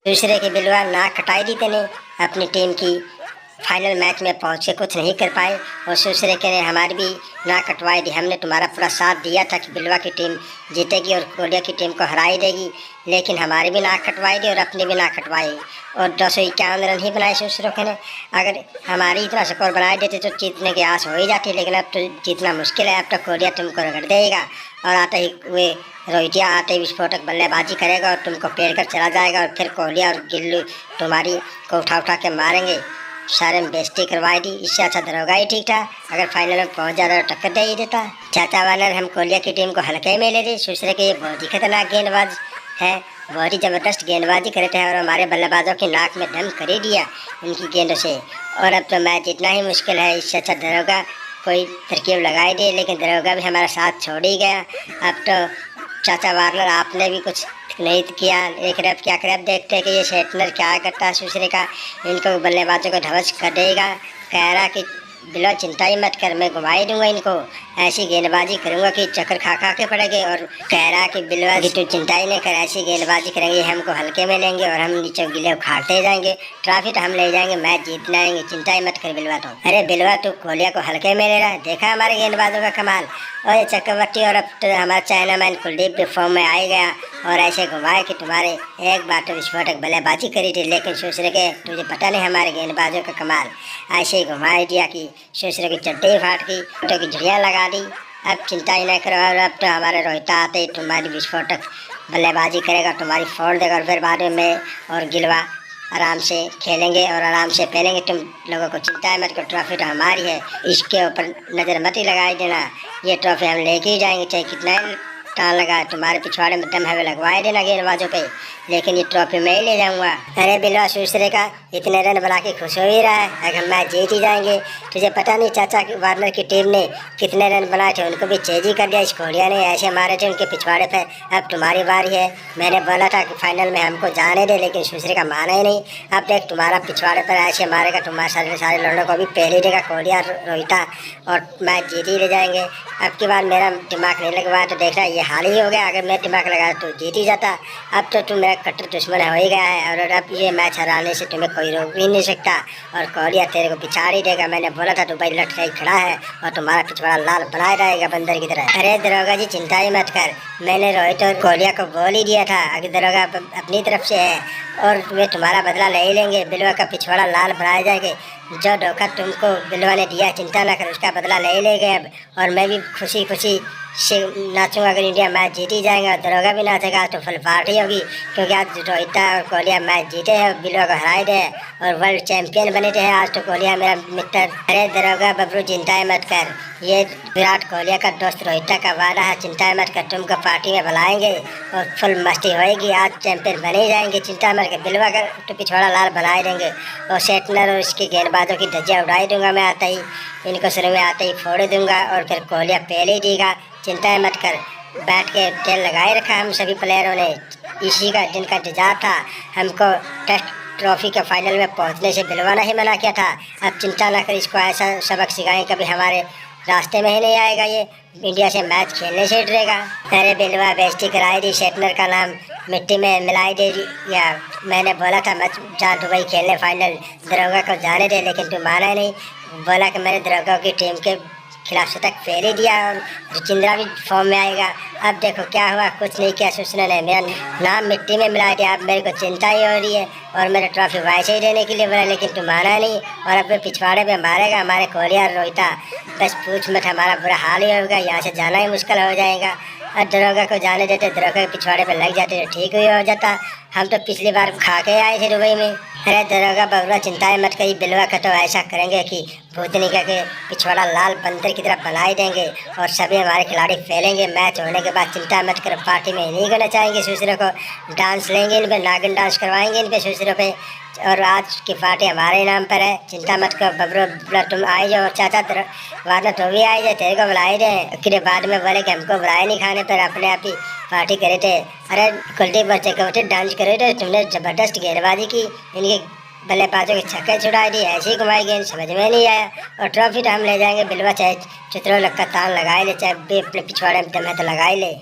दूसरे की बिलवा नाक कटाई दी तेने अपनी टीम की। फाइनल मैच में पहुंच के कुछ नहीं कर पाए और दूसरे के ने हमारी भी नाक कटवाई दी। हमने तुम्हारा पूरा साथ दिया था कि बिलवा की टीम जीतेगी और कोरिया की टीम को हराई देगी, लेकिन हमारी भी नाक कटवाई दी और अपनी भी नाक कटवाई और 251 रन ही बनाए दूसरों के ने। अगर हमारी इतना स्कोर बनाए देते तो जीतने की आस हो ही जाती, लेकिन अब तो जीतना मुश्किल है। अब तो कोरिया टीम को रगड़ देगा और आते ही वे रोहितिया आते ही विस्फोटक बल्लेबाजी करेगा और तुमको पेड़ कर चला जाएगा और फिर कोहलिया और गिल्लू तुम्हारी को उठा उठा के मारेंगे। सारे में बेइज्जती करवाई दी। इससे अच्छा दरोगा ही ठीक था, अगर फाइनल में पहुंच जाता तो टक्कर दे ही देता। चाचा वानर हम कोहलिया की टीम को हल्के में ले ली। दूसरे के ये बहुत ही खतरनाक गेंदबाज है, बहुत ही ज़बरदस्त गेंदबाजी करते हैं और हमारे बल्लेबाजों की नाक में दम कर ही दिया उनकी गेंदों से। और अब तो मैच जीतना ही मुश्किल है। इससे अच्छा दरोगा कोई तरकीब लगाई दे, लेकिन दरोगा भी हमारा साथ छोड़ ही गया। अब तो चाचा वार्नर आपने भी कुछ नहीं किया। एक रैप क्या रैप देखते हैं कि ये शेटनर क्या करता है दूसरे का, इनको बल्लेबाजों को ध्वस्त कर देगा। कह रहा कि बिलो चिंता ही मत कर, मैं घुमा ही दूंगा इनको, ऐसी गेंदबाजी करूंगा कि चक्कर खा खा के पड़ेंगे। और कह रहा कि बिलवा की तू चिंता ही नहीं कर, ऐसी गेंदबाजी करेंगे हमको हल्के में लेंगे और हम नीचे गिले उखाड़ते जाएंगे, ट्रॉफी तो हम ले जाएंगे, मैच जीतना आएंगे, चिंता ही मत कर बिलवा। तो अरे बिलवा तू कोहलिया को हल्के में ले रहा है, देखा हमारे गेंदबाजों का कमाल। और ये चक्रवर्ती और अब तो हमारा चाइना मैन कुलदीप भी फॉर्म में आ ही गया और ऐसे घुमाए कि तुम्हारे एक बार तो विस्फोटक बल्लेबाजी करी थी, लेकिन दूसरे के तुझे पता नहीं हमारे गेंदबाजों का कमाल। ऐसे ही घुमाई दिया कि दूसरे की चड्डी फाट गई, फोटो की झुड़ियाँ लगा दी। अब चिंता ही नहीं करो, और अब तो हमारे रोहिता आते ही तुम्हारी विस्फोटक बल्लेबाजी करेगा, तुम्हारी फोड़ देगा और फिर बाद में मैं और गिलवा आराम से खेलेंगे और आराम से पहनेंगे। तुम लोगों को चिंता है मत, को ट्रॉफी तो हमारी है, इसके ऊपर नज़र मत ही लगाई देना। ये ट्रॉफी हम लेके ही जाएंगे, चाहे कितना टान लगा। तुम्हारे पिछवाड़े में दम हमें लगवाए देना गेंदबाजों पे, लेकिन ये ट्रॉफी मैं ही ले जाऊंगा। अरे बिलवा दूसरे का इतने रन बना के खुश हो ही रहा है, अगर मैच जीत ही जाएंगे। तुझे पता नहीं चाचा वार्नर की टीम ने कितने रन बनाए थे, उनको भी चेजी कर दिया। इस कोहलिया ने ऐसे मारे थे उनके पिछवाड़े पे। अब तुम्हारी बारी है, मैंने बोला था कि फाइनल में हमको जाने दे, लेकिन दूसरे का माना ही नहीं। अब देख तुम्हारा पिछवाड़े पर ऐसे मारेगा, तुम्हारे सारे लड़ों को भी पहले देगा कोहलिया रोहिता और मैच जीत ही ले जाएंगे। अब की बार मेरा दिमाग नहीं लगवाया तो देख रहा ये हाल ही हो गया, अगर मैं दिमाग लगाया तो जीत ही जाता। अब तो तुम मेरा कट्टर दुश्मन हो ही गया है और अब ये मैच हराने से तुम्हें कोई रोक भी नहीं सकता और कोहलिया तेरे को पिछाड़ ही देगा। मैंने बोला था दुबई लट सही खड़ा है और तुम्हारा पिछवाड़ा लाल बनाए रहेगा बंदर की तरह। अरे दरोगा जी चिंता ही मत कर, मैंने रोहित और कोहलिया को बोल ही दिया था, अगर दरोगा अपनी तरफ से है और वे तुम्हारा बदला ले ही लेंगे। बिलवा का पिछवाड़ा लाल बनाए जाएंगे, जो धोखा तुमको बिलवा ने दिया चिंता ना कर, उसका बदला ले ही लेंगे अब। और मैं भी खुशी खुशी से नाचूंगा अगर इंडिया मैच जीत ही जाएगा। दरोगा भी नाचेगा, तो फुल पार्टी होगी, क्योंकि आज रोहिता और कोहलिया मैच जीते हैं, बिलवा को हराए थे और वर्ल्ड चैंपियन बने थे आज तो कोहलिया मेरा मित्र। अरे दरोगा बबरू चिंता मत कर, ये विराट कोहलिया का दोस्त रोहिता का वादा है, चिंता मत कर, तुमको पार्टी में बुलाएंगे और फुल मस्ती होएगी, आज चैंपियन बने ही जाएंगे, चिंता मत कर। बिलवा का तो पिछवाड़ा लाल बनाए देंगे और शेटनर और इसके गेंदबाजों की धज्जियाँ उड़ाई दूंगा मैं आते ही, इनको शुरू में आते ही फोड़ दूंगा और फिर कोहलिया पहले ही देगा। चिंता मत कर, बैठ के तेल लगाए रखा हम सभी प्लेयरों ने, इसी का जिनका इंतजार था। हमको टेस्ट ट्रॉफी के फाइनल में पहुंचने से बिलवाना ही मना किया था। अब चिंता ना कर, इसको ऐसा सबक सिखाएं कभी हमारे रास्ते में ही नहीं आएगा, ये इंडिया से मैच खेलने से डरेगा। अरे बिलवा बेइज्जती कराई दी, शेटनर का नाम मिट्टी में मिलाई दे या मैंने बोला था मत जा दुबई खेलने फाइनल, दरोगा को जाने दे, लेकिन तू माना नहीं। बोला कि मैंने दरोगा की टीम के खिलाफ शतक फेर ही दिया और जिंद्रा भी फॉर्म में आएगा। अब देखो क्या हुआ, कुछ नहीं किया सूचना ने, मेरा नाम मिट्टी में मिला दिया। अब मेरे को चिंता ही हो रही है और मेरे ट्रॉफी वैसे ही देने के लिए बोला, लेकिन तुम माना नहीं और अब पिछवाड़े में मारेगा हमारे कोहलिया और रोहिता। बस पूछ मत, हमारा बुरा हाल ही होगा, यहाँ से जाना ही मुश्किल हो जाएगा। और दरोगा को जाने देते, दरोगा के पिछवाड़े पर लग जाते तो ठीक ही हो जाता। हम तो पिछली बार खा के आए थे दुबई में। अरे दरोगा बबुआ चिंता मत करिए, बिलवा का तो ऐसा करेंगे कि भूतनी का के पिछवाड़ा लाल बंदर की तरफ बनाए देंगे और सभी हमारे खिलाड़ी फैलेंगे। मैच होने के बाद चिंता मत कर, पार्टी में नहीं करना चाहेंगे दूसरे को, डांस लेंगे इन पे, नागिन डांस करवाएंगे इन पे दूसरों पे, और आज की पार्टी हमारे नाम पर है। चिंता मत करो बबरू, तुम आए जाओ और चाचा वारना तो भी आए जाए, तेरे को बुलाए जाए। फिर बाद में बोले कि हमको बुलाए नहीं खाने पर, अपने आप ही पार्टी करे थे। अरे कुलदीप बच्चे को डांस करे थे, तुमने ज़बरदस्त गेंदबाजी की, इनके बल्लेबाजों के छक्के छुड़ाई दी, ऐसी घुमाई गेंद समझ में नहीं आया। और ट्रॉफी तो हम ले जाएंगे, बिलवा चाहे चित्रों लग का तान लगाए ले, चाहे अपने पिछवाड़े में दम है तो लगाए ले।